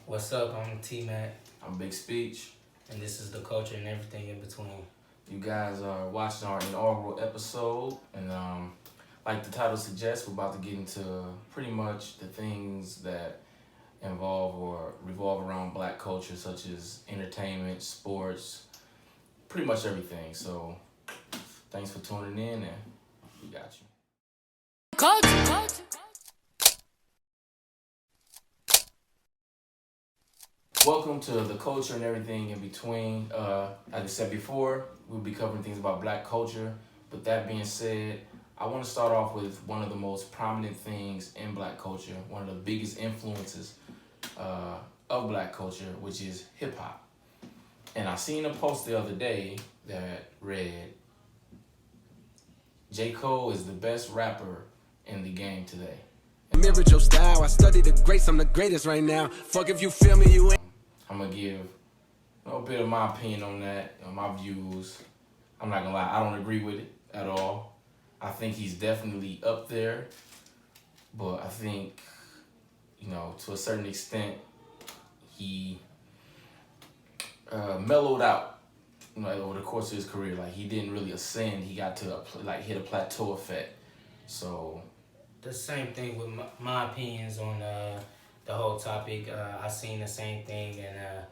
What's up? I'm T-Mac, I'm Big Speech. and this is the culture and everything in between. You guys are watching our inaugural episode, and like the title suggests, we're about to get into pretty much the things that involve or revolve around Black culture, such as entertainment, sports, pretty much everything. So, thanks for tuning in, and we got you. Welcome to the culture and everything in between. As I said before, we'll be covering things about Black culture. But that being said, I want to start off with one of the most prominent things in Black culture, one of the biggest influences of Black culture, which is hip hop. And I seen a post the other day that read, J. Cole is the best rapper in the game today. Mirrored your style. I study the greats. I'm the greatest right now. Fuck if you feel me, you ain't. I'm gonna give a little bit of my opinion on that, my views. I'm not gonna lie, I don't agree with it at all. I think he's definitely up there, but I think, to a certain extent, he mellowed out, over the course of his career. Like, he didn't really ascend. He got to hit a plateau effect. So The same thing with my opinions on the whole topic. I seen the same thing, and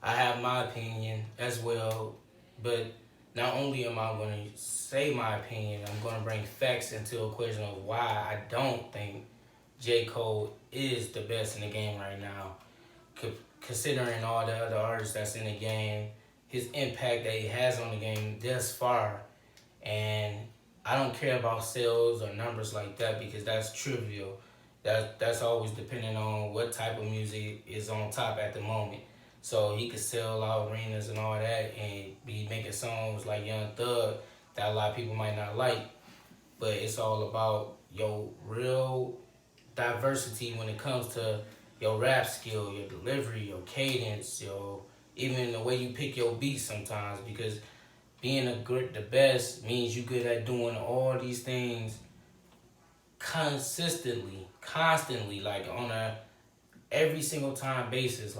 I have my opinion as well. But not only am I going to say my opinion, I'm going to bring facts into a question of why I don't think J. Cole is the best in the game right now. Considering all the other artists that's in the game, his impact that he has on the game thus far, and I don't care about sales or numbers like that because that's trivial. That's always depending on what type of music is on top at the moment. So he could sell out arenas and all that and be making songs like Young Thug that a lot of people might not like. But it's all about your real diversity when it comes to your rap skill, your delivery, your cadence, even the way you pick your beats sometimes, because being the best means you good at doing all these things consistently, constantly, like on a every single time basis,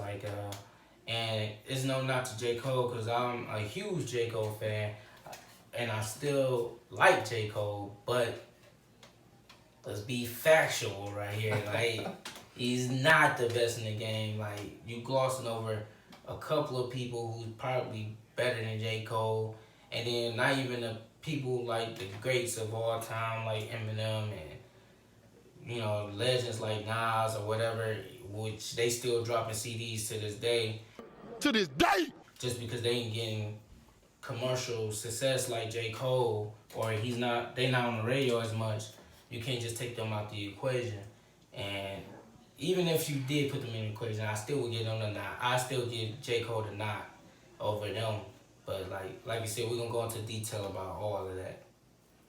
and it's no not to J. Cole because I'm a huge J. Cole fan, and I still like J. Cole, but let's be factual right here. Like, he's not the best in the game. Like, you glossing over a couple of people who's probably better than J. Cole, and then not even the people like the greats of all time, like Eminem and legends like Nas or whatever, which they still dropping CDs to this day. To this day. Just because they ain't getting commercial success like J. Cole, or they not on the radio as much, you can't just take them out the equation. And even if you did put them in the equation, I still would give them the nod. I still give J. Cole the nod over them. But like you said, we're gonna go into detail about all of that.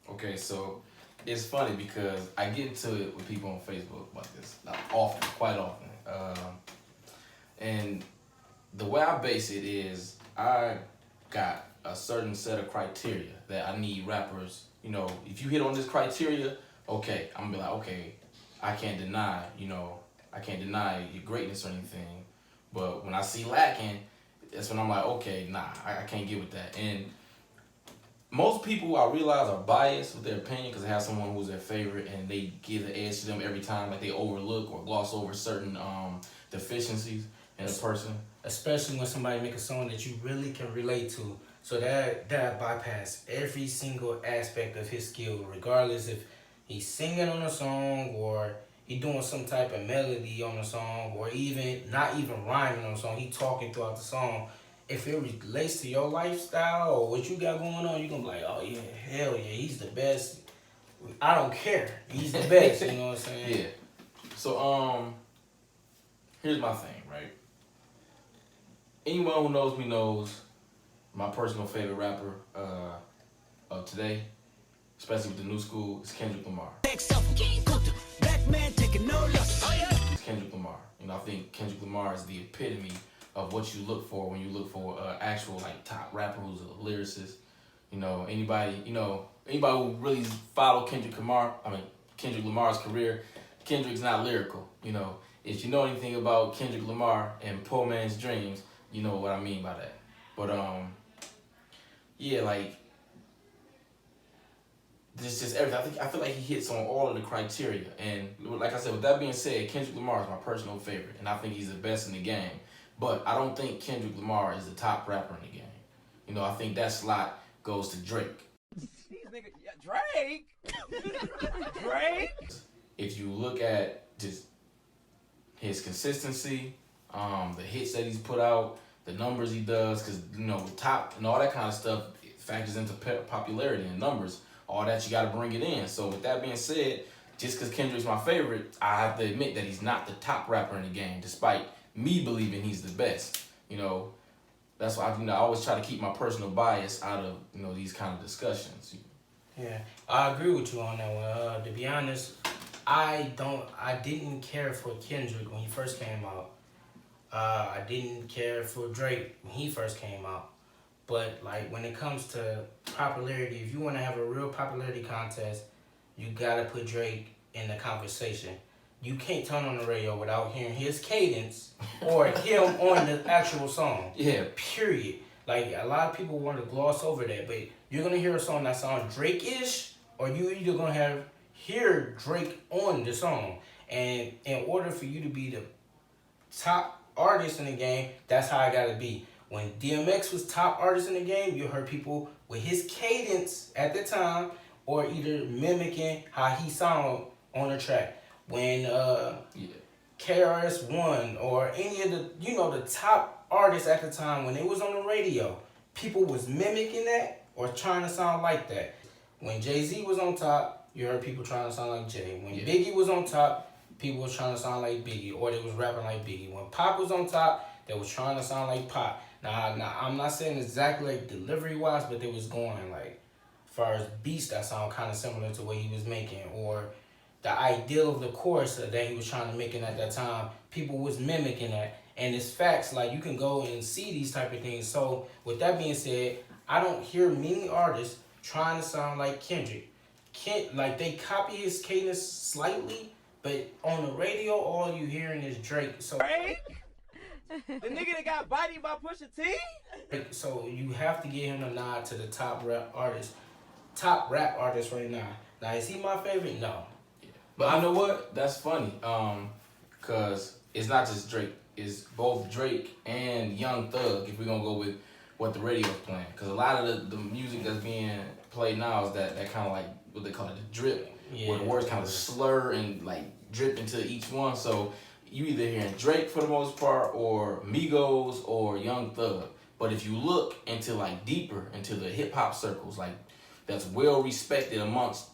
okay, so it's funny because I get into it with people on Facebook about this quite often. And the way I base it is I got a certain set of criteria that I need rappers. If you hit on this criteria, okay, I'm gonna be like, okay, I can't deny your greatness or anything. But when I see lacking, that's when I'm like, okay, nah, I can't get with that. And most people, I realize, are biased with their opinion because they have someone who's their favorite and they give the edge to them every time. Like, they overlook or gloss over certain deficiencies in a person. Especially when somebody make a song that you really can relate to. So that bypass every single aspect of his skill, regardless if he's singing on a song or he doing some type of melody on a song, or even not even rhyming on a song, he talking throughout the song. If it relates to your lifestyle or what you got going on, you're gonna be like, oh yeah, hell yeah, he's the best. I don't care. He's the best, you know what I'm saying? Yeah. So here's my thing, right? Anyone who knows me knows my personal favorite rapper of today, especially with the new school, is Kendrick Lamar. It's Kendrick Lamar. I think Kendrick Lamar is the epitome of what you look for when you look for an actual top rapper who's a lyricist. Anybody who really follow Kendrick Lamar's career, Kendrick's not lyrical. if you know anything about Kendrick Lamar and Poor Man's Dreams, you know what I mean by that. But yeah, like this just everything. I feel like he hits on all of the criteria. And like I said, with that being said, Kendrick Lamar is my personal favorite, and I think he's the best in the game. But I don't think Kendrick Lamar is the top rapper in the game. You know, I think that slot goes to Drake. These niggas, yeah, Drake. Drake. If you look at just his consistency, the hits that he's put out, the numbers he does, because you know top and all that kind of stuff factors into popularity and numbers. All that you got to bring it in. So with that being said, just because Kendrick's my favorite, I have to admit that he's not the top rapper in the game, despite me believing he's the best. You know, that's why I always try to keep my personal bias out of these kind of discussions. Yeah, I agree with you on that one. To be honest, I didn't care for Kendrick when he first came out. I didn't care for Drake when he first came out. But like when it comes to popularity, if you want to have a real popularity contest, you gotta put Drake in the conversation. You can't turn on the radio without hearing his cadence or him on the actual song. Yeah. Period. Like a lot of people want to gloss over that, but you're gonna hear a song that sounds Drake-ish, or you either gonna hear Drake on the song. And in order for you to be the top artist in the game, that's how it gotta be. When DMX was top artist in the game, you heard people with his cadence at the time, or either mimicking how he sound on the track. When KRS-One or any of the top artists at the time, when they was on the radio, people was mimicking that or trying to sound like that. When Jay-Z was on top, you heard people trying to sound like Jay. When Biggie was on top, people was trying to sound like Biggie, or they was rapping like Biggie. When Pop was on top, they was trying to sound like Pop. Now I'm not saying exactly like delivery-wise, but they was going like, as far as beats that sound kind of similar to what he was making, or the ideal of the chorus that he was trying to make at that time, people was mimicking that. And it's facts, like you can go and see these type of things. So with that being said, I don't hear many artists trying to sound like Kendrick. Like they copy his cadence slightly, but on the radio, all you hearing is Drake. So Drake? The nigga that got bodied by Pusha T? So you have to give him a nod to the top rap artist right now. Now is he my favorite? No. Yeah. But you know what? That's funny. Cause it's not just Drake. It's both Drake and Young Thug. If we're gonna go with what the radio's playing, cause a lot of the music that's being played now is that kind of like what they call it, the drip, where the words kind of slur and like drip into each one. So you either hearing Drake for the most part, or Migos, or Young Thug. But if you look into like deeper into the hip hop circles, like that's well respected amongst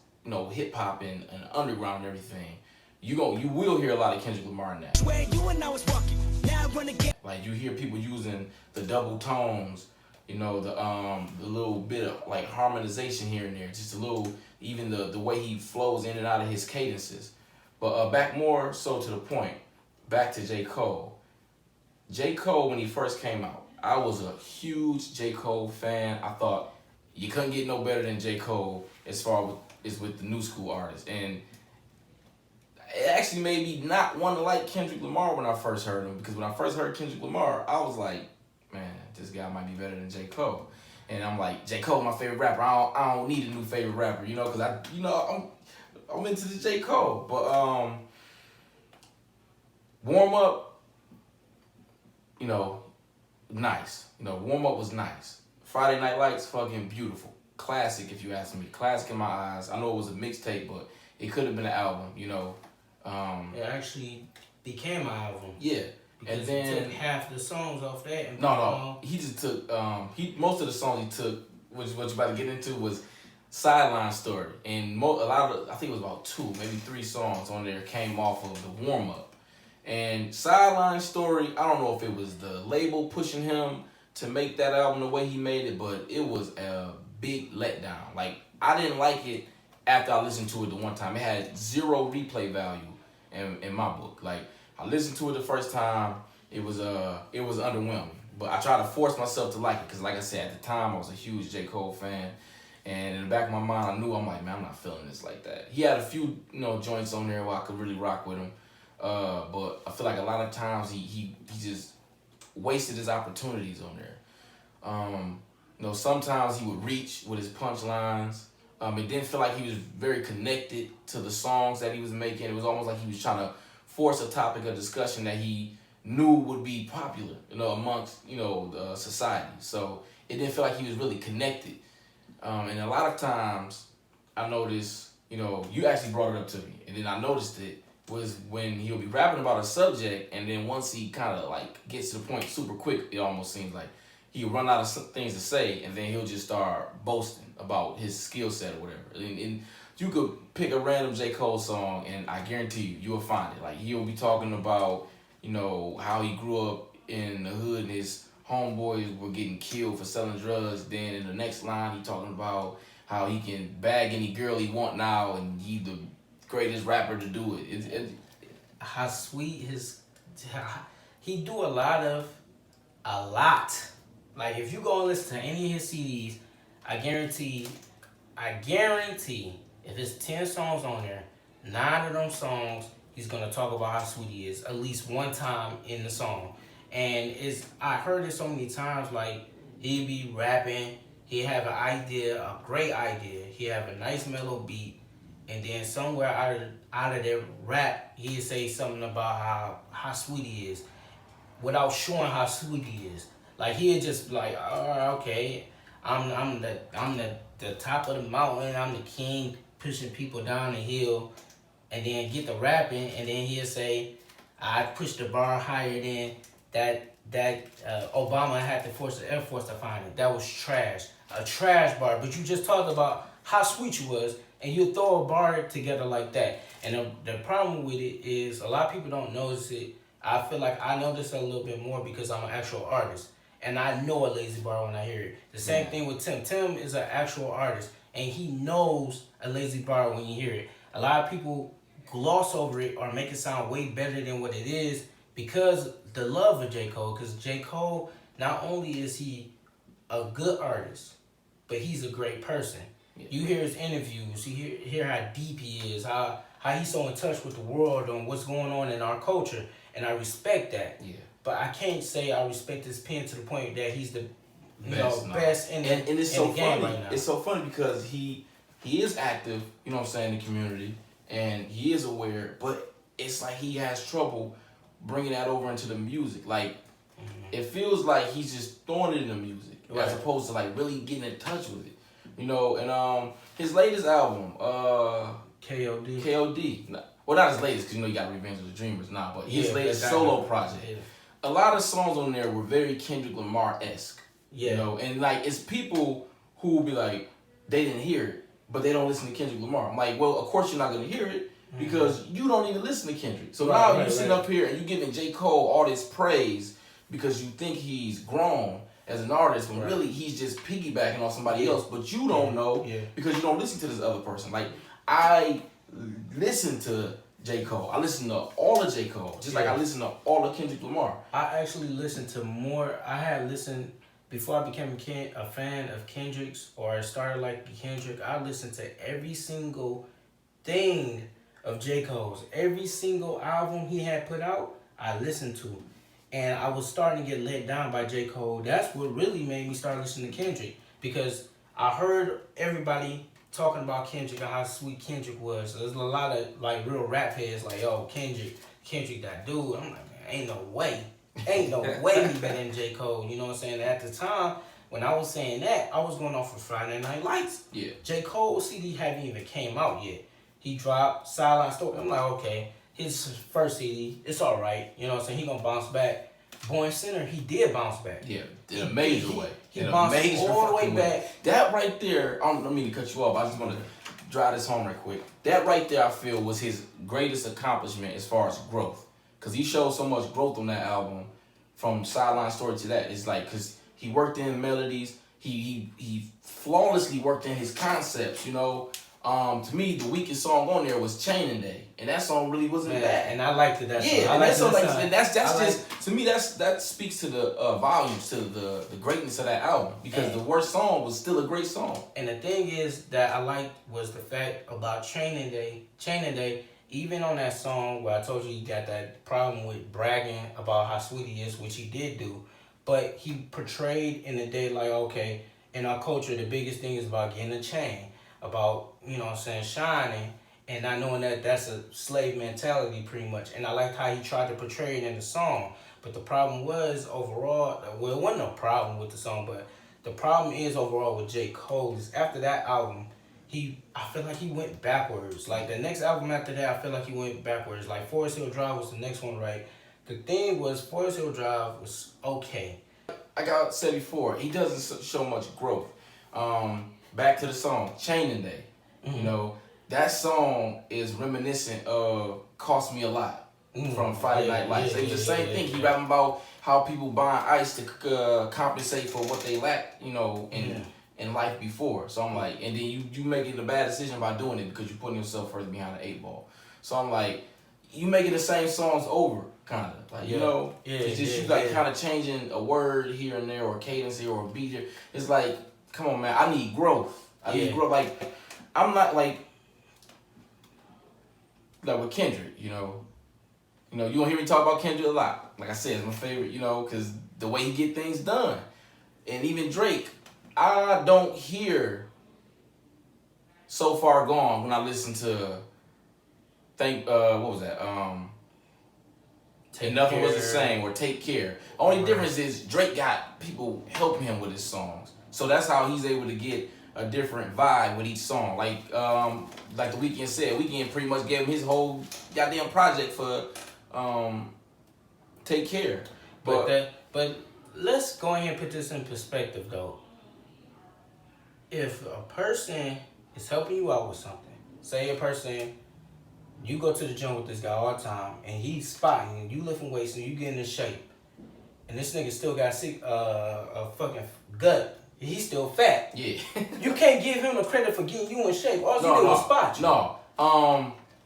hip hop and underground and everything, you will hear a lot of Kendrick Lamar in that. Where you and I was walking, now I run again. Like you hear people using the double tones, the little bit of like harmonization here and there, just a little, even the way he flows in and out of his cadences. But back more so to the point. Back to J. Cole. J. Cole, when he first came out, I was a huge J. Cole fan. I thought you couldn't get no better than J. Cole as far as with the new school artists. And it actually made me not want to like Kendrick Lamar when I first heard him. Because when I first heard Kendrick Lamar, I was like, man, this guy might be better than J. Cole. And I'm like, J. Cole, my favorite rapper. I don't need a new favorite rapper, because I'm into the J. Cole. But Warm Up, nice. Warm Up was nice. Friday Night Lights, fucking beautiful. Classic, if you ask me. Classic in my eyes. I know it was a mixtape, but it could have been an album, It actually became an album. Yeah. Because and then he took half the songs off that. And no. He just took, most of the songs he took, which what you about to get into, was Sideline Story. And a lot of, I think it was about 2, maybe 3 songs on there came off of the Warm Up. And Sideline Story, I don't know if it was the label pushing him to make that album the way he made it, but it was a big letdown. Like, I didn't like it after I listened to it the one time. It had 0 replay value in my book. Like, I listened to it the first time, it was underwhelming. But I tried to force myself to like it, because like I said, at the time, I was a huge J. Cole fan. And in the back of my mind, I'm like, man, I'm not feeling this like that. He had a few, joints on there where I could really rock with him. But I feel like a lot of times he just wasted his opportunities on there. Sometimes he would reach with his punchlines. It didn't feel like he was very connected to the songs that he was making. It was almost like he was trying to force a topic of discussion that he knew would be popular, amongst, the society. So it didn't feel like he was really connected. And a lot of times I noticed, you actually brought it up to me, and then I noticed it was when he'll be rapping about a subject, and then once he kind of like gets to the point super quick, it almost seems like he'll run out of things to say, and then he'll just start boasting about his skill set or whatever. And you could pick a random J. Cole song, and I guarantee you will find it. Like, he'll be talking about, how he grew up in the hood and his homeboys were getting killed for selling drugs. Then in the next line, he talking about how he can bag any girl he want now, and he the greatest rapper to do it. How sweet he do a lot. Like, if you go and listen to any of his CDs, I guarantee, if it's 10 songs on there, 9 of them songs, he's gonna talk about how sweet he is at least one time in the song. And I heard it so many times, like, he'd be rapping, he'd have an idea, a great idea, he'd have a nice mellow beat, and then somewhere out of that rap, he'd say something about how sweet he is, without showing how sweet he is. Like, he'd just be like, oh, okay, I'm the top of the mountain, I'm the king, pushing people down the hill, and then get the rapping, and then he'll say, I pushed the bar higher than that Obama had to force the Air Force to find it. That was trash. A trash bar. But you just talked about how sweet you was, and you throw a bar together like that. And the problem with it is a lot of people don't notice it. I feel like I notice it a little bit more because I'm an actual artist. And I know a lazy bar when I hear it. The same thing with Tim. Tim is an actual artist, and he knows a lazy bar when you hear it. A lot of people gloss over it or make it sound way better than what it is because the love of J. Cole. Because J. Cole, not only is he a good artist, but he's a great person. Yeah. You hear his interviews, you hear how deep he is, how he's so in touch with the world and what's going on in our culture, and I respect that. Yeah. But I can't say I respect his pen to the point that he's the best in the and it's so game funny. right now. It's so funny because he is active, in the community, and he is aware, but it's like he has trouble bringing that over into the music. Like, it feels like he's just throwing it in the music as opposed to like really getting in touch with it. And his latest album, KOD. Well, not his latest, because you got Revenge of the Dreamers now, but his latest solo project. Yeah. A lot of songs on there were very Kendrick Lamar-esque. Yeah. And like, it's people who will be like, they didn't hear it, but they don't listen to Kendrick Lamar. I'm like, well, of course you're not going to hear it because you don't even listen to Kendrick. So now you're sitting up here and you're giving J. Cole all this praise because you think he's grown as an artist when really he's just piggybacking on somebody else, but you don't know because you don't listen to this other person. Like, I listen to J. Cole. I listen to all of J. Cole, just like I listen to all of Kendrick Lamar. I actually listened to more. I had listened, before I became a fan of Kendrick's, or I started liking Kendrick, I listened to every single thing of J. Cole's. Every single album he had put out, I listened to. And I was starting to get let down by J. Cole. That's what really made me start listening to Kendrick. Because I heard everybody talking about Kendrick and how sweet Kendrick was. So there's a lot of like real rap heads like, yo, Kendrick that dude. I'm like, man, ain't no way he better than J. Cole. You know what I'm saying? At the time, when I was saying that, I was going off of Friday Night Lights. Yeah. J. Cole's CD hadn't even came out yet. He dropped Silent Story. I'm like, okay, his first CD, it's all right. You know what I'm saying? He gonna bounce back. Born Sinner, he did bounce back. Yeah, in a major way. He bounced all the way back. That right there, I don't mean to cut you off. I just want to drive this home right quick. That right there, I feel, was his greatest accomplishment as far as growth. Because he showed so much growth on that album from Sideline Story to that. It's like, because he worked in melodies. He flawlessly worked in his concepts, To me, the weakest song on there was Chainin' Day, and that song really wasn't bad. And I liked it. That song. Yeah, and that's just to me. That speaks to the volumes to the greatness of that album because the worst song was still a great song. And the thing is that I liked was the fact about Chainin' Day. even on that song where I told you he got that problem with bragging about how sweet he is, which he did do, but he portrayed in the day like, okay, in our culture, the biggest thing is about getting a chain, about, you know what I'm saying, shining, and not knowing that that's a slave mentality pretty much. And I liked how he tried to portray it in the song. But the problem was overall, well, it wasn't a problem with the song, but the problem is overall with J. Cole is after that album, I feel like he went backwards. Like the next album after that, I feel like he went backwards. Like Forest Hill Drive was the next one, right? The thing was Forest Hill Drive was okay. Like I said before, he doesn't show much growth. Back to the song, Chaining Day. Mm-hmm. You know, that song is reminiscent of Cost Me a Lot from Friday Night Lights. It's the same thing. He rapping about how people buying ice to compensate for what they lack, you know, in life before. So I'm like, and then you making a bad decision by doing it because you're putting yourself further behind the 8 ball. So I'm like, you making the same songs over, kind of. Like, you know, it's just you like kind of changing a word here and there or a cadence here or a beat here. It's like, come on, man, I need growth. I need growth. Like, I'm not like with Kendrick, you know, you don't hear me talk about Kendrick a lot. Like I said, it's my favorite, you know, because the way he get things done. And even Drake, I don't hear So Far Gone when I listen to what was that? And Nothing Was the Same or Take Care. Only difference is Drake got people helping him with his songs. So that's how he's able to get a different vibe with each song. Like The Weeknd said, Weeknd pretty much gave him his whole goddamn project for Take Care. But let's go ahead and put this in perspective though. If a person is helping you out with something, say a person, you go to the gym with this guy all the time and he's spotting and you lifting weights and you getting in shape, and this nigga still got a fucking gut. He's still fat. Yeah. You can't give him the credit for getting you in shape. All you did was spot you. No.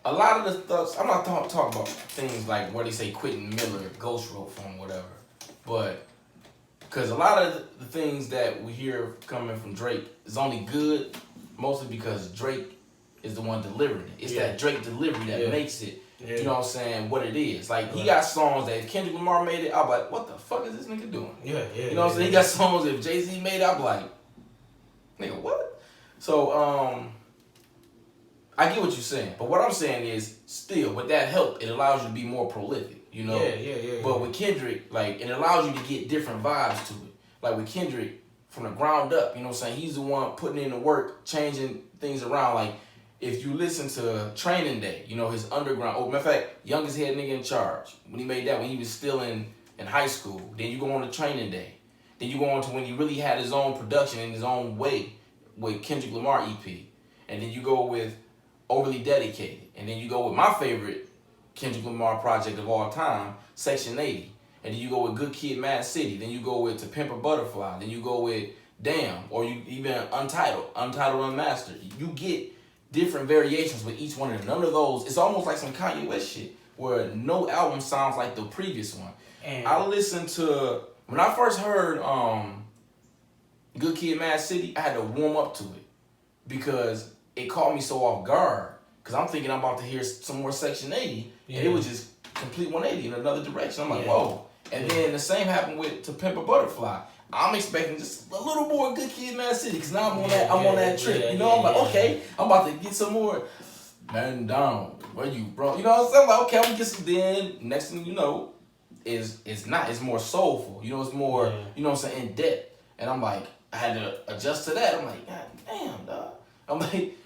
A lot of the stuff, I'm not talking about things like where they say Quentin Miller ghost wrote from whatever, but because a lot of the things that we hear coming from Drake is only good mostly because Drake is the one delivering it. It's that Drake delivery that makes it, you know what I'm saying, what it is. Like, he got songs that if Kendrick Lamar made it, I'm like, what the fuck is this nigga doing? You know what I'm saying? He got songs if Jay-Z made it, I'm like, nigga, what? So, I get what you're saying. But what I'm saying is, still, with that help, it allows you to be more prolific, you know? But with Kendrick, like, it allows you to get different vibes to it. Like, with Kendrick, from the ground up, you know what I'm saying? He's the one putting in the work, changing things around. Like, if you listen to Training Day, you know, his underground, matter of fact, Youngest Head Nigga in Charge, when he made that, when he was still in high school, then you go on to Training Day. Then you go on to when he really had his own production in his own way with Kendrick Lamar EP. And then you go with Overly Dedicated. And then you go with my favorite Kendrick Lamar project of all time, Section 80. And then you go with Good Kid, Mad City. Then you go with To Pimp a Butterfly. Then you go with Damn, or you even Untitled Unmastered. You get different variations with each one of them. None of those, it's almost like some Kanye West shit, where no album sounds like the previous one. And I listened to, when I first heard Good Kid, Mad City, I had to warm up to it because it caught me so off guard. Because I'm thinking I'm about to hear some more Section 80, and it was just complete 180 in another direction. I'm like, whoa. And then the same happened with To Pimp a Butterfly. I'm expecting just a little more Good Kid, Mad City, because now I'm on that trip. You know, I'm like, okay, I'm about to get some more Man Down. Where you, bro? You know what I'm saying? I'm like, okay, I'm gonna get some. Then next thing you know, it's more soulful. You know, it's more, you know what I'm saying, in depth. And I'm like, I had to adjust to that. I'm like, God damn, dog. I'm like,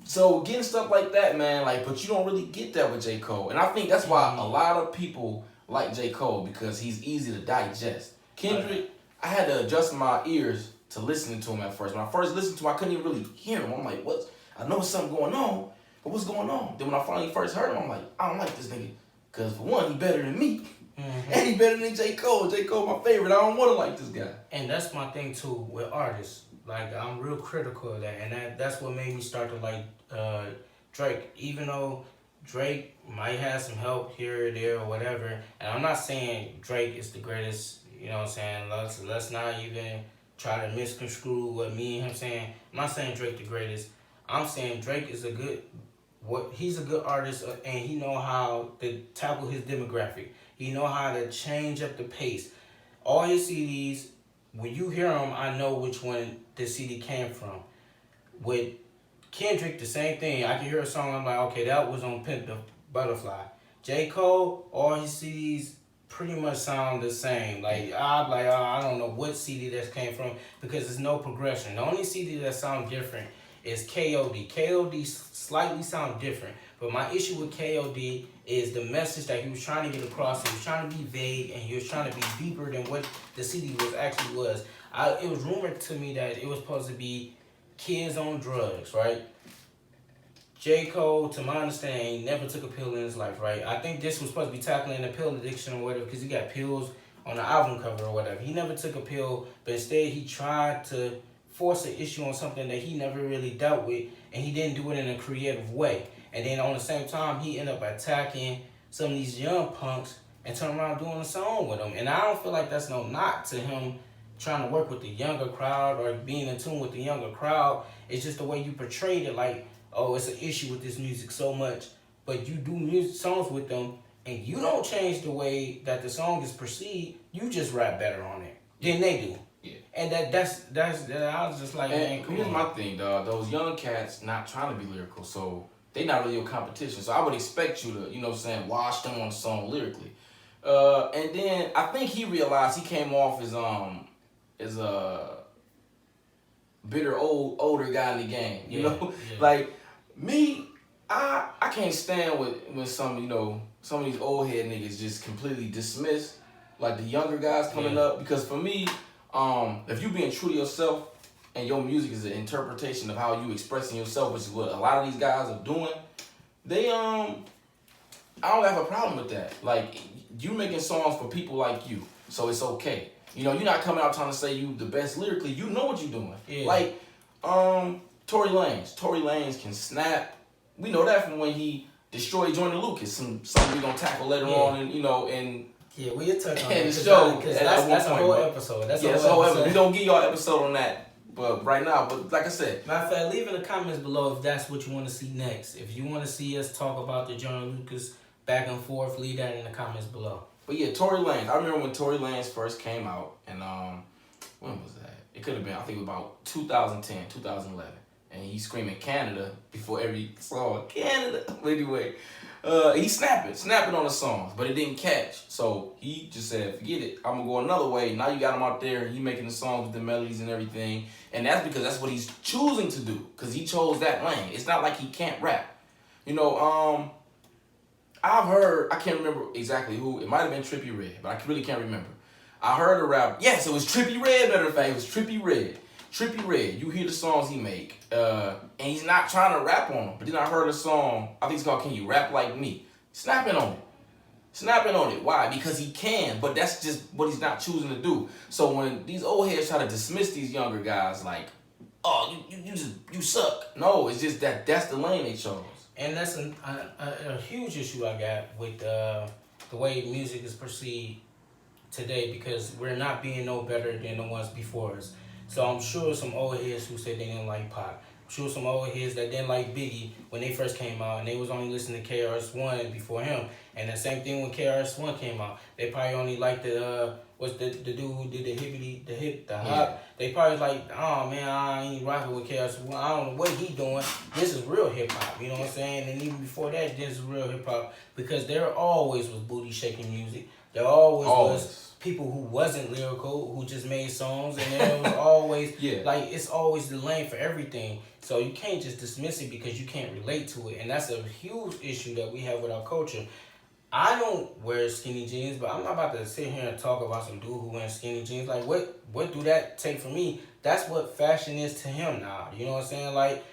so getting stuff like that, man, like, but you don't really get that with J. Cole. And I think that's why a lot of people like J. Cole, because he's easy to digest. Kendrick, I had to adjust my ears to listening to him at first. When I first listened to him, I couldn't even really hear him. I'm like, I know something going on, but what's going on? Then when I finally first heard him, I'm like, I don't like this nigga. Because for one, he better than me. And he better than J. Cole. J. Cole my favorite. I don't want to like this guy. And that's my thing too with artists. Like, I'm real critical of that. And that's what made me start to like Drake. Even though Drake might have some help here or there or whatever. And I'm not saying Drake is the greatest. You know what I'm saying? Let's not even try to misconstrue what me and him saying. I'm not saying Drake the greatest. I'm saying Drake is a good what he's a good artist, and he know how to tackle his demographic. He know how to change up the pace. All his CDs, when you hear them, I know which one the CD came from. With Kendrick, the same thing. I can hear a song, I'm like, okay, that was on Pimp the Butterfly. J. Cole, all his CDs pretty much sound the same. Like, I'm like, I don't know what CD that came from because there's no progression. The only CD that sounds different is KOD. KOD slightly sound different. But my issue with KOD is the message that he was trying to get across. He was trying to be vague and he was trying to be deeper than what the CD was actually was. It was rumored to me that it was supposed to be kids on drugs, right? J. Cole, to my understanding, never took a pill in his life, right? I think this was supposed to be tackling a pill addiction or whatever because he got pills on the album cover or whatever. He never took a pill, but instead he tried to force an issue on something that he never really dealt with, and he didn't do it in a creative way. And then on the same time, he ended up attacking some of these young punks and turn around doing a song with them. And I don't feel like that's no knock to him trying to work with the younger crowd or being in tune with the younger crowd. It's just the way you portrayed it, like, oh, it's an issue with this music so much, but you do music songs with them, and you don't change the way that the song is perceived. You just rap better on it than they do. Yeah. And that's I was just like, man, And here's my thing, dog. Those young cats not trying to be lyrical, so they not really your competition. So I would expect you to, you know what I'm saying, wash them on the song lyrically. And then I think he realized he came off as a bitter older guy in the game. You know? Yeah. Like me, I can't stand when some of these old head niggas just completely dismiss like the younger guys coming up, because for me, if you being true to yourself and your music is an interpretation of how you expressing yourself, which is what a lot of these guys are doing, they I don't have a problem with that. Like, you making songs for people like you, so it's okay. You know, you're not coming out trying to say you the best lyrically. You know what you're doing. Yeah. Like, Tory Lanez. Tory Lanez can snap. We know that from when he destroyed Joyner Lucas. Something we gonna tackle later on, and yeah, we'll touch on and that show because at that's a one whole point, episode. That's a whole episode. We don't give y'all an episode on that, but right now. But like I said, matter of fact, leave in the comments below if that's what you want to see next. If you want to see us talk about the Joyner Lucas back and forth, leave that in the comments below. but yeah, Tory Lanez. I remember when Tory Lanez first came out, and when was that? It could have been, I think it was about 2010, 2011. And he's screaming Canada before every song. Canada. But anyway, he's snapping on the songs, but it didn't catch. So he just said, forget it. I'm going to go another way. Now you got him out there. He making the songs with the melodies and everything. And that's because that's what he's choosing to do, because he chose that lane. It's not like he can't rap. You know, I've heard, I can't remember exactly who. It might have been Trippie Redd, but I really can't remember. I heard a rap. Yes, it was Trippie Redd, matter of fact. It was Trippie Redd. Trippie Redd, you hear the songs he make, and he's not trying to rap on them. But then I heard a song, I think it's called Can You Rap Like Me? Snapping on it. Why? Because he can, but that's just what he's not choosing to do. So when these old heads try to dismiss these younger guys like, oh, you suck. No, it's just that's the lane they chose. And that's a huge issue I got with the way music is perceived today, because we're not being no better than the ones before us. So I'm sure some old heads who said they didn't like Pac. I'm sure some old heads that didn't like Biggie when they first came out, and they was only listening to KRS-One before him. And the same thing when KRS-One came out. They probably only liked the dude who did the hop. Yeah. They probably like, oh man, I ain't rocking with KRS-One. I don't know what he doing. This is real hip hop. You know what I'm saying? And even before that, this is real hip hop, because there always was booty shaking music. There always was people who wasn't lyrical, who just made songs, and there was always, like, it's always the lane for everything. So you can't just dismiss it because you can't relate to it. And that's a huge issue that we have with our culture. I don't wear skinny jeans, but I'm not about to sit here and talk about some dude who wears skinny jeans. Like, what do that take from me? That's what fashion is to him now. You know what I'm saying? Like,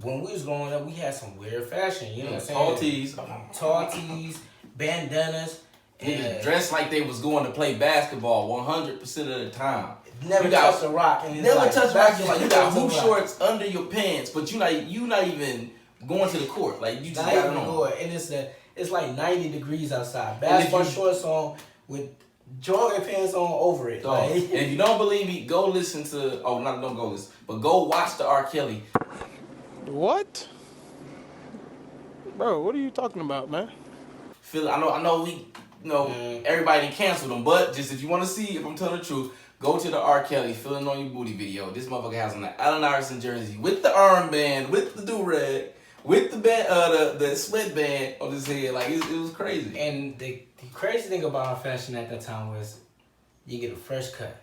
when we was growing up, we had some weird fashion. You know what I'm saying? Tall tees, bandanas. Niggas dressed like they was going to play basketball 100% of the time. Never touch a rock. And never like, touch a rock. Like, you got hoop shorts under your pants, but you not even going to the court. Like, you just got it on. And it's like 90 degrees outside. Basketball shorts on with jogging pants on over it. Like, and if you don't believe me, go listen to. Don't go listen, but go watch the R. Kelly. What? Bro, what are you talking about, man? I know we, everybody done canceled him, but just if you want to see if I'm telling the truth, go to the R. Kelly Feeling on Your Booty video. This motherfucker has on the Allen Iverson jersey with the armband, with the do-rag, with the band, the sweatband on his head. Like, it was crazy. And the crazy thing about our fashion at that time was you get a fresh cut.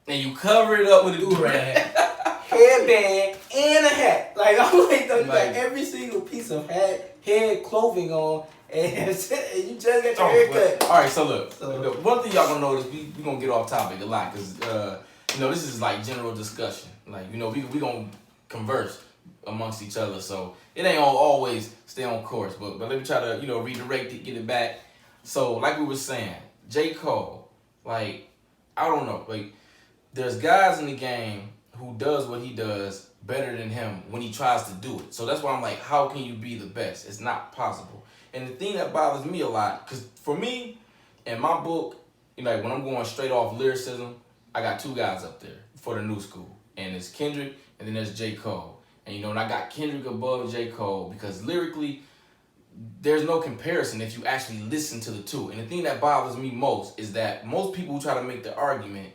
And you cover it up with a Do-rag, headband, and a hat. Like, I'm like, you got every single piece of hat, head, clothing on, and you just got your haircut. All right, so look, the one thing y'all gonna notice, we gonna get off topic a lot, because, this is like general discussion. Like, we gonna converse amongst each other, so it ain't always stay on course, but let me try to, redirect it, get it back. So, like we were saying, J. Cole, like, I don't know, like, there's guys in the game who does what he does better than him when he tries to do it. So that's why I'm like, how can you be the best? It's not possible. And the thing that bothers me a lot, because for me, in my book, like when I'm going straight off lyricism, I got two guys up there for the new school. And it's Kendrick, and then there's J. Cole. And and I got Kendrick above J. Cole because lyrically, there's no comparison if you actually listen to the two. And the thing that bothers me most is that most people who try to make the argument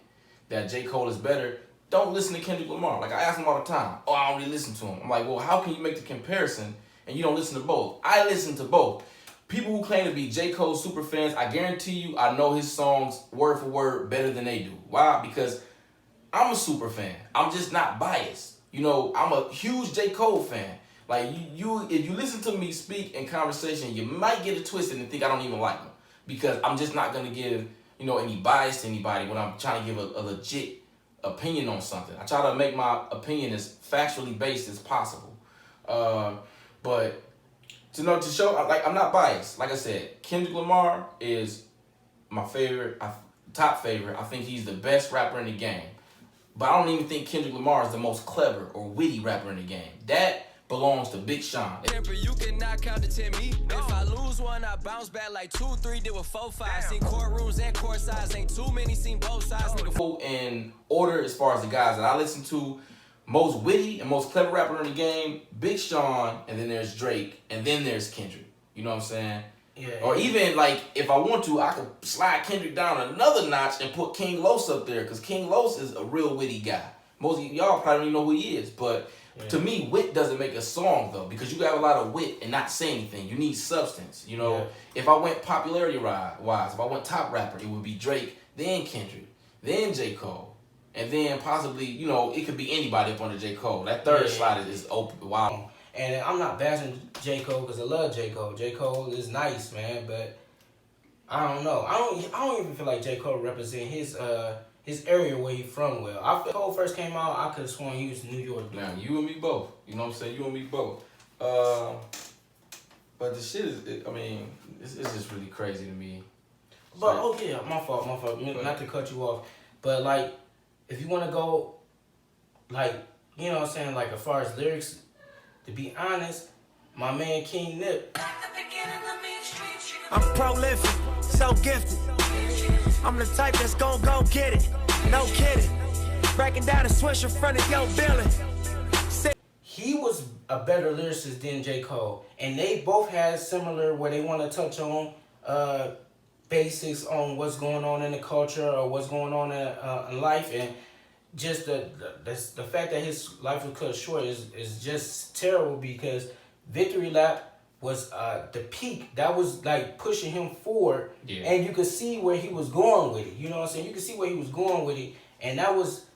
that J. Cole is better don't listen to Kendrick Lamar. Like, I ask them all the time, oh, I don't really listen to him. I'm like, well, how can you make the comparison and you don't listen to both? I listen to both. People who claim to be J. Cole super fans, I guarantee you I know his songs word for word better than they do. Why? Because I'm a super fan. I'm just not biased. I'm a huge J. Cole fan. Like, if you listen to me speak in conversation, you might get it twisted and think I don't even like him. Because I'm just not going to give, any bias to anybody when I'm trying to give a legit opinion on something. I try to make my opinion as factually based as possible. But to show, like, I'm not biased. Like I said, Kendrick Lamar is my favorite, top favorite. I think he's the best rapper in the game. But I don't even think Kendrick Lamar is the most clever or witty rapper in the game. That belongs to Big Sean. You cannot count to 10 me. If I lose one, I bounce back like 2, 3, did with 4, 5. Seen courtrooms and court sides, ain't too many, seen both sides. Nigga. In order as far as the guys that I listen to, most witty and most clever rapper in the game, Big Sean, and then there's Drake, and then there's Kendrick. You know what I'm saying? Yeah. Or even, like, if I want to, I could slide Kendrick down another notch and put King Los up there, because King Los is a real witty guy. Most of y'all probably don't even know who he is, but to me, wit doesn't make a song, though, because you got a lot of wit and not say anything. You need substance, If I went popularity-wise, if I went top rapper, it would be Drake, then Kendrick, then J. Cole, and then possibly, it could be anybody up under J. Cole. That third slide is open. Wow. And I'm not bashing J. Cole because I love J. Cole. J. Cole is nice, man, but I don't know. I don't even feel like J. Cole represent his area where he from well. After Cole first came out, I could have sworn he was New York. Now, you and me both. You know what I'm saying? You and me both. But the shit is, it's just really crazy to me. But, my fault. Not to cut you off. But, like, if you want to go, like, like, as far as lyrics, to be honest, my man King Nip. I'm prolific, so gifted. I'm the type that's gon' go get it. No kidding. Breaking down a switch in front of your building. He was a better lyricist than J. Cole. And they both had similar where they want to touch on basics on what's going on in the culture or what's going on in life. And just the fact that his life was cut short is just terrible because Victory Lap was the peak. That was like pushing him forward. Yeah. And you could see where he was going with it. You know what I'm saying? You could see where he was going with it. And that was,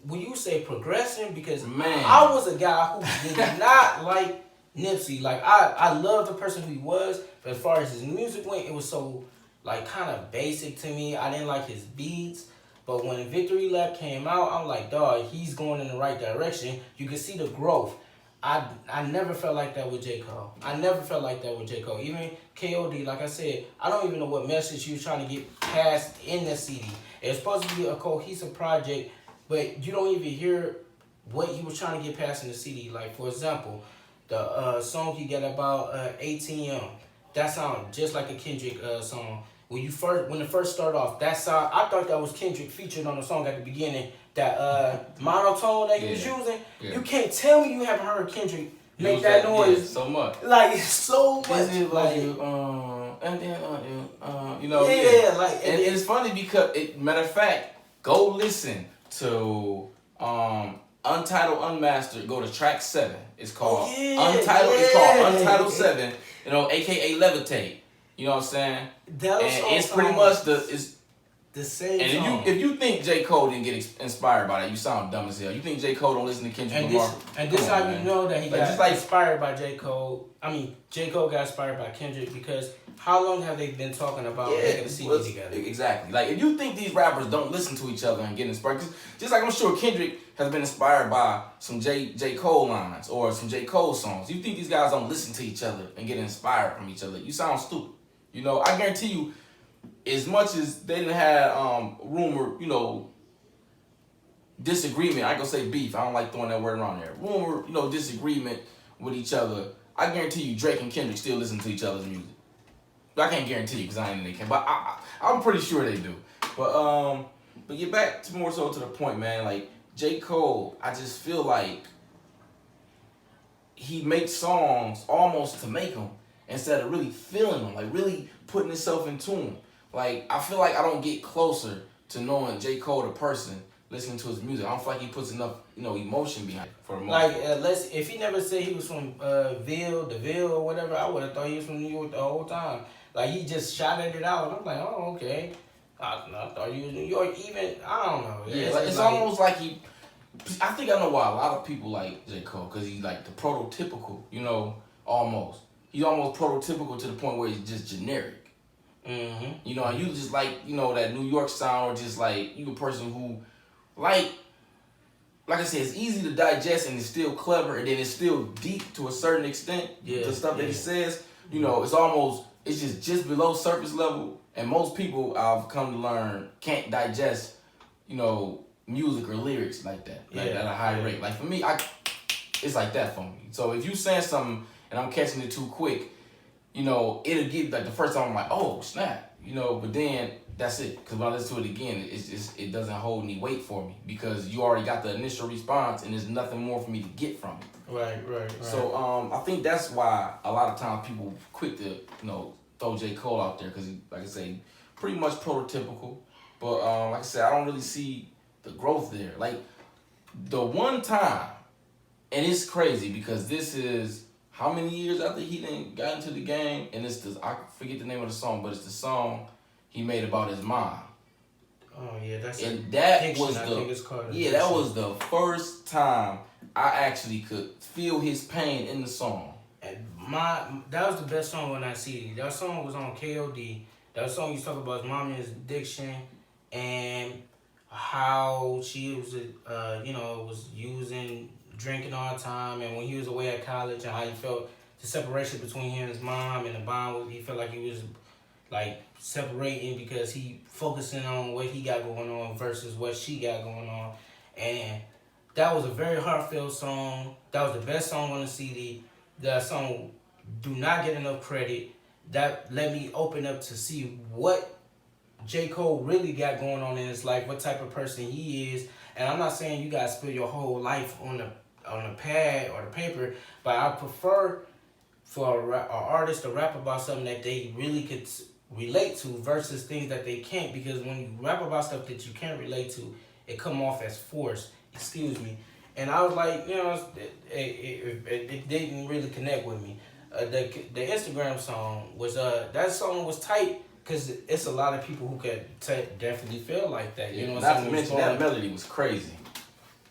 when you say progressing, because I was a guy who did not like Nipsey. Like, I loved the person who he was, but as far as his music went, it was so, like, kind of basic to me. I didn't like his beats. But when Victory Lap came out, I'm like, dog, he's going in the right direction. You can see the growth. I never felt like that with J. Cole. Even K.O.D., like I said, I don't even know what message he was trying to get past in the CD. It's supposed to be a cohesive project, but you don't even hear what he was trying to get past in the CD. Like, for example, the song he got about ATM, that sound just like a Kendrick song. When it first started off, that sound, I thought that was Kendrick featured on the song at the beginning. That monotone that he was using, you can't tell me you haven't heard Kendrick make Use that yeah, noise so much. like so much. Is it Like, and then you know, yeah, like, and it's funny because matter of fact, go listen to Untitled Unmastered. Go to track 7. It's called Untitled. It's called Untitled 7. You know, AKA Levitate. You know what I'm saying? that And song it's pretty sounds much the same and song. if you think J. Cole didn't get inspired by that, you sound dumb as hell. You think J. Cole don't listen to Kendrick Lamar? This Come on, how you man. know that he Like, got just like- inspired by J. Cole. I mean, J. Cole got inspired by Kendrick because how long have they been talking about making a CD together? Exactly. Like, if you think these rappers don't listen to each other and get inspired, 'cause just like I'm sure Kendrick has been inspired by some J. Cole lines or some J. Cole songs. You think these guys don't listen to each other and get inspired from each other? You sound stupid. You know, I guarantee you, as much as they didn't have rumor, you know, disagreement. I ain't gonna say beef. I don't like throwing that word around there. Rumor, you know, disagreement with each other. I guarantee you, Drake and Kendrick still listen to each other's music. I can't guarantee you because I ain't in the camp, but I'm pretty sure they do. But get back to more so to the point, man. Like J. Cole, I just feel like he makes songs almost to make them instead of really feeling them, like really putting himself into them. Like I feel like I don't get closer to knowing J. Cole the person listening to his music. I don't feel like he puts enough, you know, emotion behind it for the most Like, if he never said he was from DeVille or whatever, I would have thought he was from New York the whole time. Like, he just shouted it out. I'm like, oh, okay. I thought he was New York. Even, I don't know. Yeah, like, it's almost like he. I think I know why a lot of people like J. Cole, because he's like the prototypical, you know, almost. He's almost prototypical to the point where he's just generic. Mm-hmm. You know, and you just like, you know, that New York sound, or just like, you a person who, like I said, it's easy to digest and it's still clever and then it's still deep to a certain extent. Yeah, The stuff that he yeah. says, you know, it's just below surface level. And most people I've come to learn can't digest, you know, music or lyrics like that, like Yeah, at a high yeah. rate. Like for me, it's like that for me. So if you saying something and I'm catching it too quick, you know, it'll get like the first time I'm like, oh snap, you know, but then that's it. Because when I listen to it again, it doesn't hold any weight for me because you already got the initial response and there's nothing more for me to get from it. Right. So I think that's why a lot of times people quick to, you know, throw J. Cole out there because, like I say, pretty much prototypical. But like I said, I don't really see the growth there. Like the one time, and it's crazy because this is how many years after he done got into the game, and it's this, I forget the name of the song, but it's the song he made about his mom. Oh, yeah, that's And that Addiction, was I think it's called yeah, that Addiction. was the first time I actually could feel his pain in the song. And that was the best song on that CD. That song was on KOD. That song you talk about his mom and his addiction and how she was, was using drinking all the time, and when he was away at college, and how he felt the separation between him and his mom and the bond. He felt like he was like separating because he focusing on what he got going on versus what she got going on, and that was a very heartfelt song. That was the best song on the CD. That song do not get enough credit. That let me open up to see what J. Cole really got going on in his life, what type of person he is. And I'm not saying you gotta spill your whole life on the pad or the paper, but I prefer for an artist to rap about something that they really could relate to versus things that they can't. Because when you rap about stuff that you can't relate to, it come off as forced. Excuse me. And I was like, you know, it didn't really connect with me. The Instagram song was that song was tight because it's a lot of people who could definitely feel like that. You know, Not to mention that melody was crazy.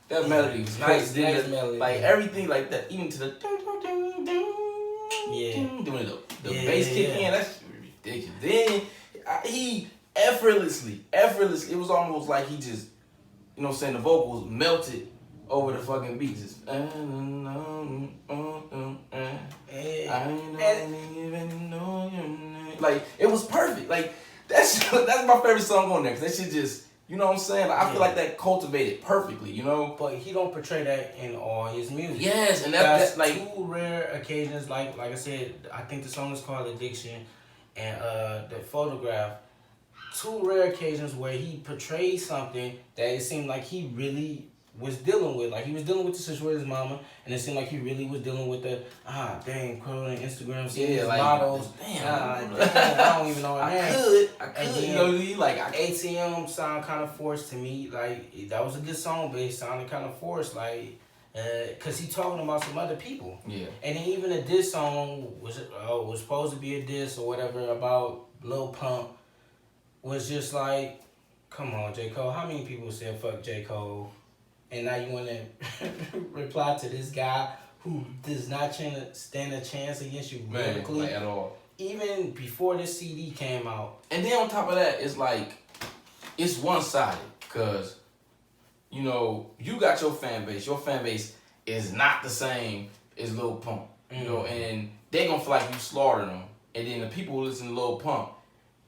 That melody was nice crazy. melody. Like everything like that, even to the doing the bass kick in. That's ridiculous. Then he effortlessly. It was almost like he just, you know what I'm saying, the vocals melted over the fucking beats. Just, I don't even know your name. Like it was perfect. Like that's my favorite song on there because that shit just, you know what I'm saying? Like, I feel like that cultivated perfectly, you know? But he don't portray that in all his music. Yes, and that's like two rare occasions. Like I said, I think the song is called Addiction, and the Photograph. Two rare occasions where he portrays something that it seemed like he really was dealing with. Like he was dealing with the situation with his mama, and it seemed like he really was dealing with the dang, quoting Instagram, seeing his like, models. Damn, I don't even know her name. I could, And then, you know, you like ATM sounded kind of forced to me. Like that was a good song, but it sounded kind of forced. Like, cause he talking about some other people. Yeah. And then even a diss song was supposed to be a diss or whatever about Lil Pump was just like, come on, J. Cole. How many people said fuck J. Cole? And now you want to reply to this guy who does not stand a chance against you lyrically, like, at all. Even before this CD came out. And then on top of that, it's like, it's one-sided. Because, you know, you got your fan base. Your fan base is not the same as Lil Pump. You know, and they going to feel like you slaughtered them. And then the people who listen to Lil Pump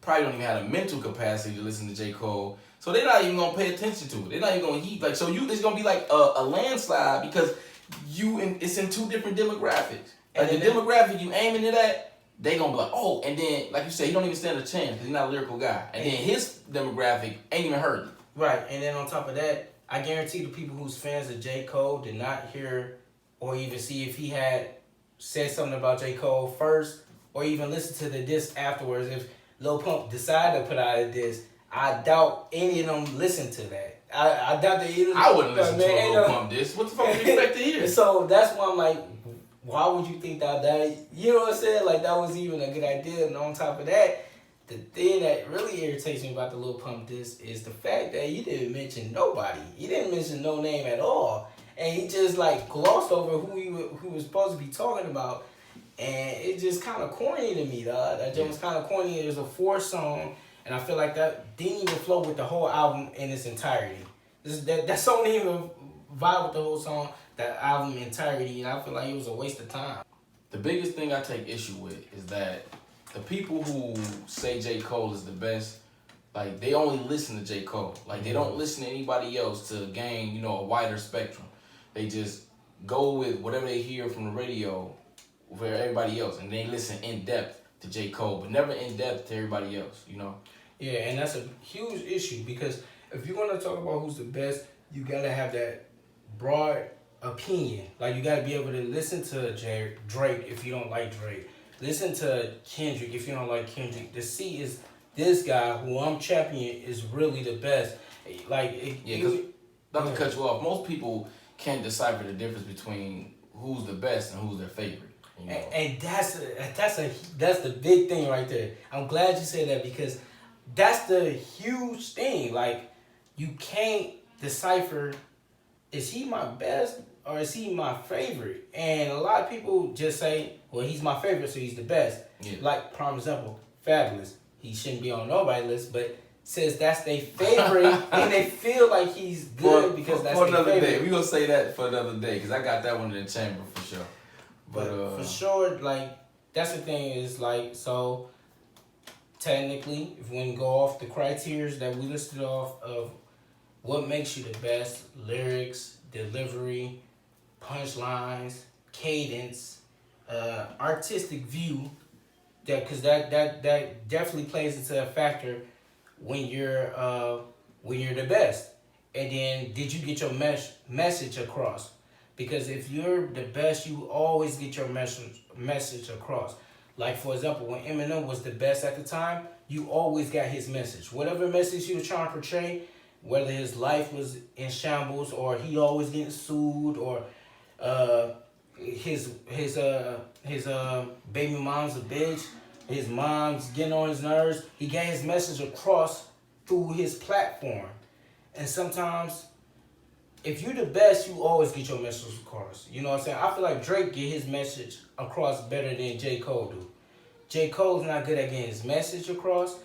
probably don't even have the mental capacity to listen to J. Cole. So they're not even gonna pay attention to it. They're not even gonna heed. Like, so it's gonna be like a landslide because it's in two different demographics. Like the demographic you aiming it at, they gonna be like, oh, and then like you said, he don't even stand a chance because he's not a lyrical guy. And then his demographic ain't even heard it. Right, and then on top of that, I guarantee the people who's fans of J. Cole did not hear or even see if he had said something about J. Cole first or even listen to the disc afterwards. If Lil Pump decided to put out a disc, I doubt any of them listened to that. I doubt that either. I wouldn't listen to a Lil Pump disc. What the fuck do you expect to hear? So that's why I'm like, why would you think that, you know what I'm saying? Like that was even a good idea. And on top of that, the thing that really irritates me about the Lil Pump disc is the fact that he didn't mention nobody. He didn't mention no name at all. And he just like glossed over who he was supposed to be talking about. And it just kind of corny to me, dog. That joint was kind of corny. It was a 4-song. And I feel like that didn't even flow with the whole album in its entirety. That song didn't even vibe with the whole song, that album entirety, and I feel like it was a waste of time. The biggest thing I take issue with is that the people who say J. Cole is the best, like they only listen to J. Cole. Like they don't listen to anybody else to gain, you know, a wider spectrum. They just go with whatever they hear from the radio for everybody else, and they listen in depth to J. Cole, but never in depth to everybody else, you know? Yeah, and that's a huge issue because if you're gonna talk about who's the best, you gotta have that broad opinion. Like you gotta be able to listen to Drake if you don't like Drake. Listen to Kendrick if you don't like Kendrick. To see is this guy who I'm championing is really the best. Like not to cut you off, most people can't decipher the difference between who's the best and who's their favorite. You know? And that's the big thing right there. I'm glad you said that because that's the huge thing. Like you can't decipher, is he my best or is he my favorite? And a lot of people just say, well, he's my favorite, so he's the best. Yeah. Like, prime example, Fabulous. He shouldn't be on nobody's list, but says that's their favorite, and they feel like he's good because that's their another favorite. day. We gonna say that for another day because I got that one in the chamber for sure. But for sure, like that's the thing is like so. Technically, if we go off the criteria that we listed off of what makes you the best, lyrics, delivery, punchlines, cadence, artistic view, because that definitely plays into a factor when you're the best. And then did you get your message across? Because if you're the best, you always get your message across. Like, for example, when Eminem was the best at the time, you always got his message. Whatever message he was trying to portray, whether his life was in shambles or he always getting sued or his baby mom's a bitch, his mom's getting on his nerves, he got his message across through his platform. And sometimes, if you're the best, you always get your message across. You know what I'm saying? I feel like Drake get his message across better than J. Cole do. J. Cole's not good at getting his message across.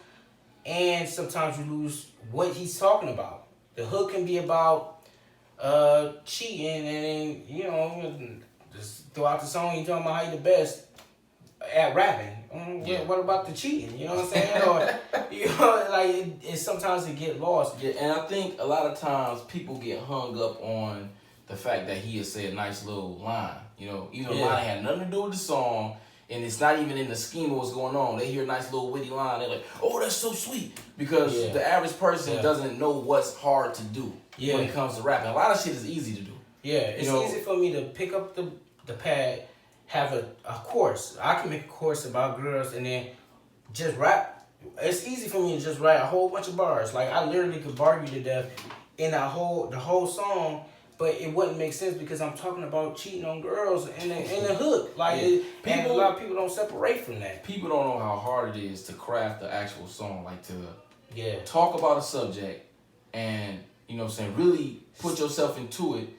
And sometimes you lose what he's talking about. The hook can be about cheating and then, you know, just throughout the song you talking about how you the best at rapping. Yeah. What about the cheating? You know what I'm saying? Or, you know, like it sometimes it get lost. Yeah, and I think a lot of times people get hung up on the fact that he has said a nice little line. You know, even though the line had nothing to do with the song, and it's not even in the scheme of what's going on. They hear a nice little witty line, they're like, "Oh, that's so sweet," because the average person doesn't know what's hard to do when it comes to rapping. A lot of shit is easy to do. Yeah, it's easy for me to pick up the pad, have a course. I can make a course about girls and then just rap. It's easy for me to just write a whole bunch of bars. Like I literally could bar you to death in the whole song, but it wouldn't make sense because I'm talking about cheating on girls in the hook. Like and a lot of people don't separate from that. People don't know how hard it is to craft the actual song, like to talk about a subject and you know what I'm saying, really put yourself into it.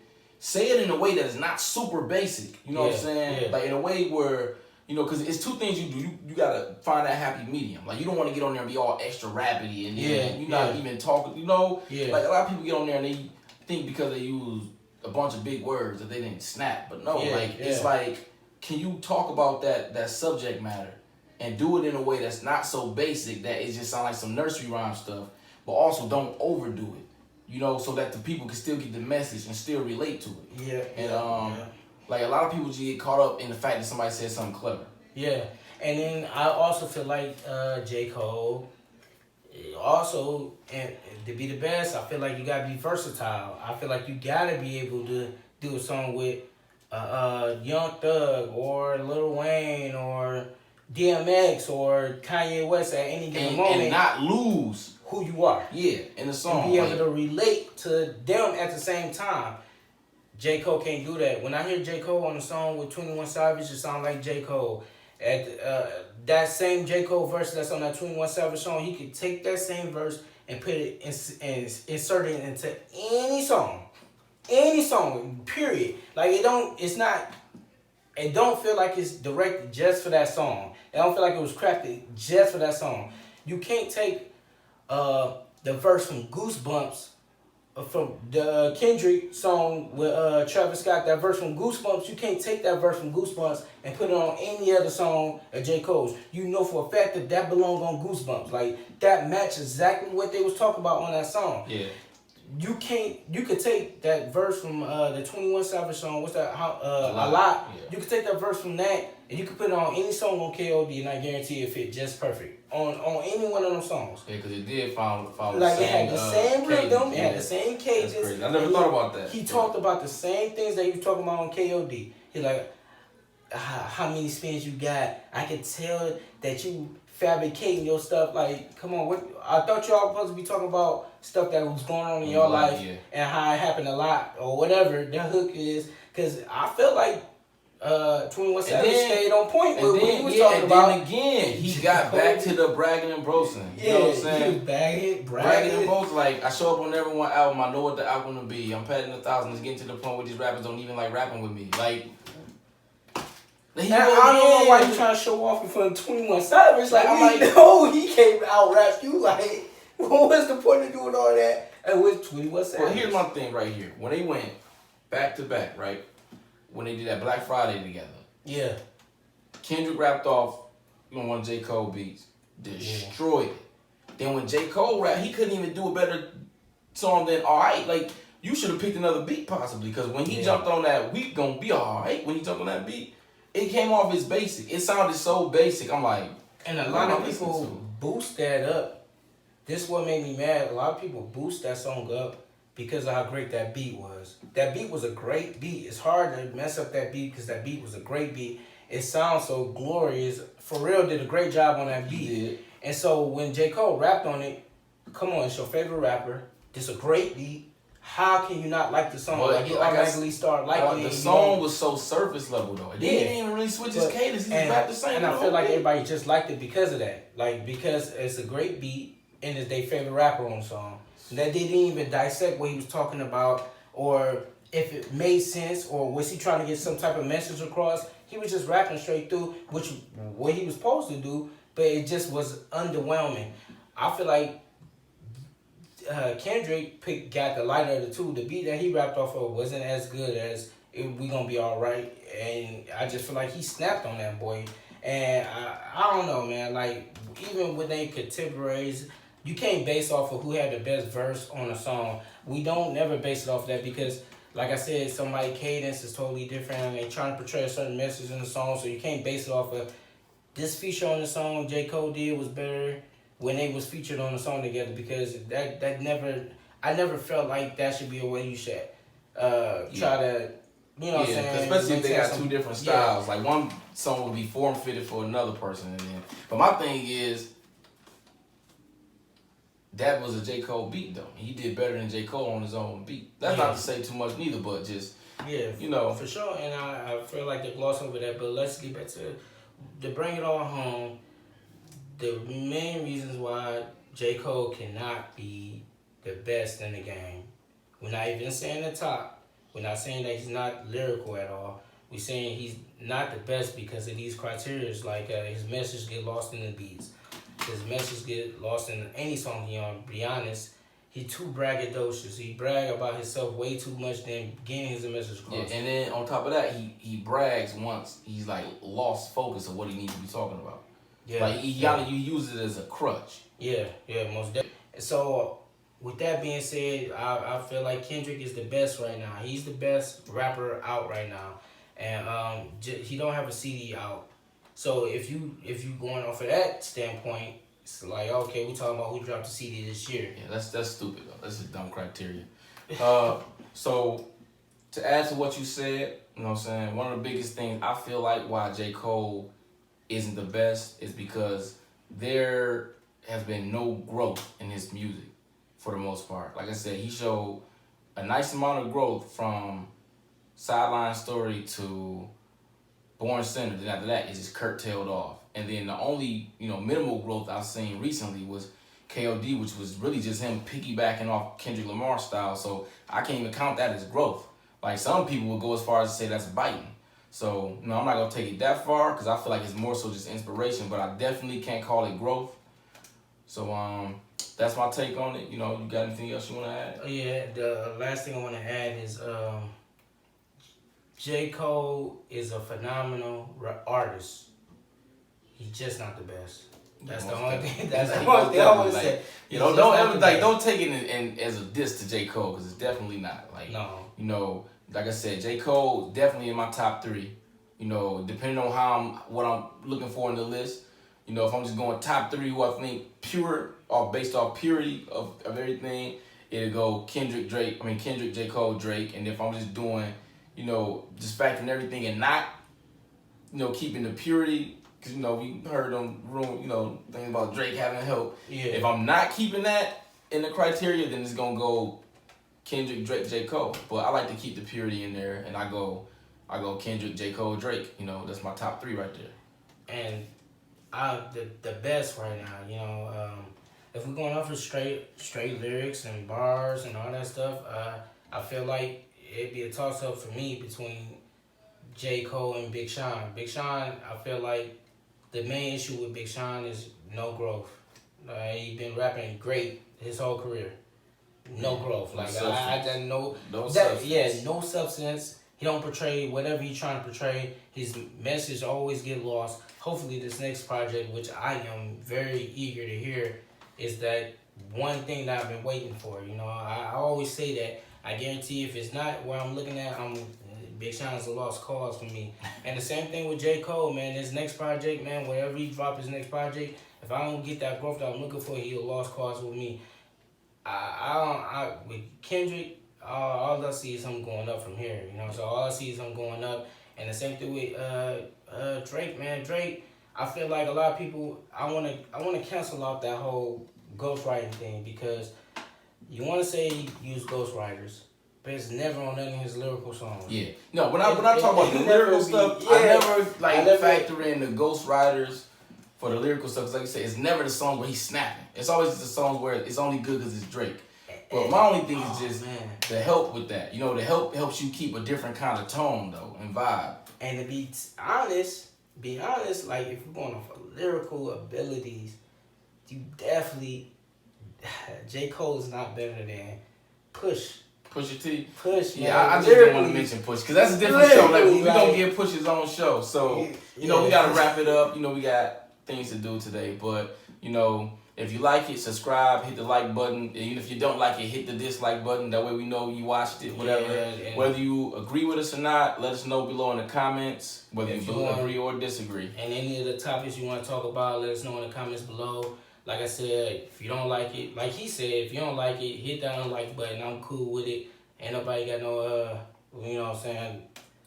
Say it in a way that is not super basic. You know what I'm saying? Like in a way where, you know, because it's two things you do. You gotta find that happy medium. Like you don't want to get on there and be all extra rapidy and then you're not even talking. You know, like a lot of people get on there and they think because they use a bunch of big words that they didn't snap. But no, it's like, can you talk about that subject matter and do it in a way that's not so basic that it just sounds like some nursery rhyme stuff, but also don't overdo it. You know, so that the people can still get the message and still relate to it. Like a lot of people just get caught up in the fact that somebody said something clever. Yeah, and then I also feel like J. Cole, also, and to be the best, I feel like you gotta be versatile. I feel like you gotta be able to do a song with Young Thug or Lil Wayne or DMX or Kanye West at any given moment. And not lose who you are. Yeah, in the song. And be able to relate to them at the same time. J. Cole can't do that. When I hear J. Cole on a song with 21 Savage, it sounds like J. Cole. At that same J. Cole verse that's on that 21 Savage song, he could take that same verse and put it and insert it into any song. Any song, period. Like it don't feel like it's directed just for that song. It don't feel like it was crafted just for that song. You can't take the verse from Goosebumps, from the Kendrick song with Travis Scott, that verse from Goosebumps, you can't take that verse from Goosebumps and put it on any other song of J. Cole's. You know for a fact that belonged on Goosebumps. Like, that matches exactly what they was talking about on that song. Yeah. You could take that verse from the 21 Savage song, what's that, a lot. Yeah. You could take that verse from that, and you could put it on any song on KOD, and I guarantee it fit just perfect. On any one of them songs. Yeah, because it did follow like the same, it had the same rhythm, it yeah. had the same cages. That's crazy. I never thought about that. He talked about the same things that he was talking about on KOD. He like, how many spins you got? I can tell that you fabricating your stuff. Like, come on, what? I thought y'all supposed to be talking about stuff that was going on in your life and how it happened a lot or whatever the hook is. Because I feel like 21 Savage stayed on point with what he was talking about. And then again, he got back to the bragging and boasting. You know what I'm saying? He was bragging and boasting. Like, I show up on every one album, I know what the album will be. I'm patting 1,000. It's getting to the point where these rappers don't even like rapping with me. Like, I don't know why you trying to show off in front of 21 Savage. Like, I'm like, no, he can't out-rap you. Like, what's the point of doing all that? And with 21 Savage. Well, here's my thing right here. When they went back to back, right? When they did that Black Friday together. Yeah. Kendrick rapped off one of J. Cole beats. Destroyed it. Then when J. Cole rapped, he couldn't even do a better song than Alright. Like, you should have picked another beat possibly. Because when he jumped on that, we gonna be alright. When he jumped on that beat, it came off as basic. It sounded so basic. I'm like, and a lot of people boost that up. This is what made me mad. A lot of people boost that song up because of how great that beat was. That beat was a great beat. It's hard to mess up that beat because that beat was a great beat. It sounds so glorious. Pharrell did a great job on that beat. He did. And so when J. Cole rapped on it, come on, it's your favorite rapper. This is a great beat. How can you not like the song? Well, like you automatically start liking it. The song was so surface level though. He didn't even really switch his cadence. He rapped the same. And I feel like everybody just liked it because of that. Like, because it's a great beat and it's their favorite rapper on the song. That they didn't even dissect what he was talking about or if it made sense or was he trying to get some type of message across. He was just rapping straight through, which what he was supposed to do, but it just was underwhelming. I feel like Kendrick got the lighter of the two. The beat that he rapped off of wasn't as good as We Gonna Be Alright, and I just feel like he snapped on that boy. And I don't know, man. Like, even when they contemporaries, you can't base off of who had the best verse on a song. We don't never base it off of that because like I said, somebody cadence is totally different. And they trying to portray a certain message in the song, so you can't base it off of this feature on the song J. Cole did was better when they was featured on the song together, because I never felt like that should be a way you should try to, you know what I'm saying? Especially if they got two different styles. Yeah. Like one song would be form fitted for another person, and then. But my thing is, that was a J. Cole beat though. He did better than J. Cole on his own beat. That's not to say too much neither, but just you know, for sure. And I feel like they gloss over that. But let's get back to bring it all home. The main reasons why J. Cole cannot be the best in the game. We're not even saying the top. We're not saying that he's not lyrical at all. We're saying he's not the best because of these criteria. Like his message get lost in the beats. His message get lost in any song he on. Be honest, he too braggadocious. He brag about himself way too much than getting his message across. Yeah, and then on top of that, he brags once he's like lost focus of what he needs to be talking about. Yeah, like you use it as a crutch. Yeah, most definitely. So with that being said, I feel like Kendrick is the best right now. He's the best rapper out right now, and he don't have a CD out. So if you going off of that standpoint, it's like, okay, we talking about who dropped the CD this year. Yeah, that's stupid though. That's a dumb criteria. So to add to what you said, you know what I'm saying, one of the biggest things I feel like why J. Cole isn't the best is because there has been no growth in his music for the most part. Like I said, he showed a nice amount of growth from Sideline Story to Born Sinner. Then after that, it just curtailed off. And then the only, minimal growth I've seen recently was KOD, which was really just him piggybacking off Kendrick Lamar style. So I can't even count that as growth. Like some people would go as far as to say that's biting. So, I'm not going to take it that far because I feel like it's more so just inspiration, but I definitely can't call it growth. So, that's my take on it. You got anything else you want to add? Yeah, the last thing I want to add is J. Cole is a phenomenal artist. He's just not the best. That's the only thing. That's the only thing I want to say. Don't take it as a diss to J. Cole because it's definitely not. Like, no. Like I said, J. Cole definitely in my top 3. Depending on what I'm looking for in the list. If I'm just going top 3 who I think pure or based off purity of everything, it'll go Kendrick, J. Cole, Drake. And if I'm just doing, just factoring everything and not, keeping the purity, because, we heard them things about Drake having help. Yeah. If I'm not keeping that in the criteria, then it's going to go Kendrick, Drake, J. Cole. But I like to keep the purity in there, and I go Kendrick, J. Cole, Drake. That's my top 3 right there. And the best right now, if we're going off of straight lyrics and bars and all that stuff, I feel like it'd be a toss up for me between J. Cole and Big Sean. Big Sean, I feel like the main issue with Big Sean is no growth. He's been rapping great his whole career. No growth. Like no substance. Yeah, no substance. He don't portray whatever he's trying to portray. His message always get lost. Hopefully this next project, which I am very eager to hear, is that one thing that I've been waiting for. I always say that. I guarantee if it's not where I'm looking at, Big Sean is a lost cause for me. And the same thing with J. Cole, man. His next project, man, wherever he drop his next project, if I don't get that growth that I'm looking for, he a lost cause with me. With Kendrick, all I see is him going up from here, So all I see is him going up, and the same thing with Drake, man. Drake, I feel like a lot of people, I wanna cancel out that whole ghostwriting thing because you wanna say he used ghostwriters, but it's never on any of his lyrical songs. Yeah, no. When I talk about the lyrical stuff, I never factor in the ghostwriters for the lyrical stuff. 'Cause like you said, it's never the song where he's snapping. It's always the songs where it's only good because it's Drake. But my only thing is just the help with that. The help helps you keep a different kind of tone, though, and vibe. And to be honest, like, if we're going off of lyrical abilities, you definitely, J. Cole is not better than Push. Pusha T? Push, man. Yeah, I just didn't want to mention Push, because that's a different show. Like, we don't get Push's own show. So, we got to wrap it up. We got things to do today. But, If you like it, subscribe, hit the like button. And even if you don't like it, hit the dislike button. That way we know you watched it, whatever. Yeah, whether you agree with us or not, let us know below in the comments whether If you you want- agree or disagree. And any of the topics you want to talk about, let us know in the comments below. Like I said, if you don't like it, like he said, if you don't like it, hit that unlike button. I'm cool with it. Ain't nobody got no, you know what I'm saying,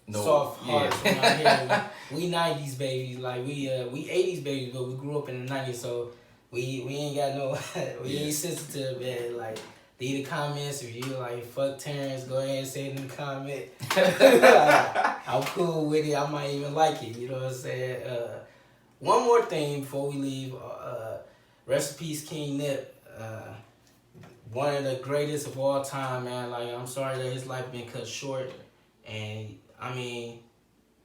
No, soft hearts yeah. around here. We 90s babies, like we 80s babies, but we grew up in the 90s, so we ain't got no, we ain't sensitive, man. Like, leave the comments. If you like, fuck Terrence, go ahead and say it in the comment. I'm cool with it. I might even like it, you know what I'm saying? One more thing before we leave. Rest in peace, King Nip. One of the greatest of all time, man. Like, I'm sorry that his life been cut short. And, I mean,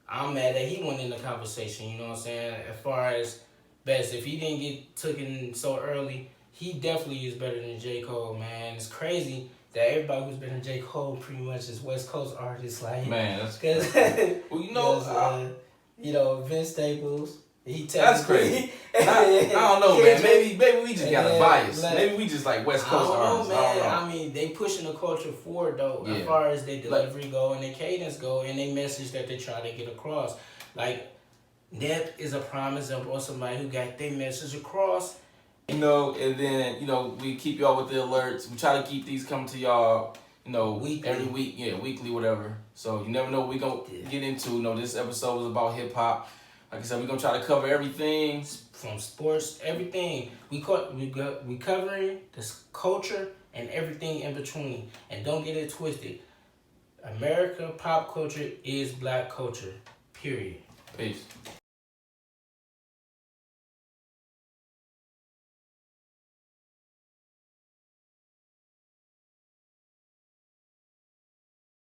I'm mad that he went in the conversation, you know what I'm saying? As far as best, if he didn't get taken so early, he definitely is better than J. Cole, man. It's crazy that everybody who's been in J. Cole pretty much is West Coast artists. Like, Man, that's Cause, well, you know, you know, Vince Staples. He That's crazy. I don't know, man. Maybe we just got a bias. Like, Maybe we just like West Coast I don't artists. know, man. I don't know. I mean, they pushing the culture forward though, Yeah. as far as their delivery go and their cadence go and their message that they try to get across. Like, Nip is a prime example of somebody who got their message across. You know, and then, you know, we keep y'all with the alerts. We try to keep these coming to y'all, you know, Weekly. every week. Yeah, weekly, whatever. So you never know what we going to get into. You know, this episode was about hip hop. Like I said, we're going to try to cover everything. From sports, everything. We covering this culture and everything in between. And don't get it twisted. America pop culture is black culture. Period. Peace.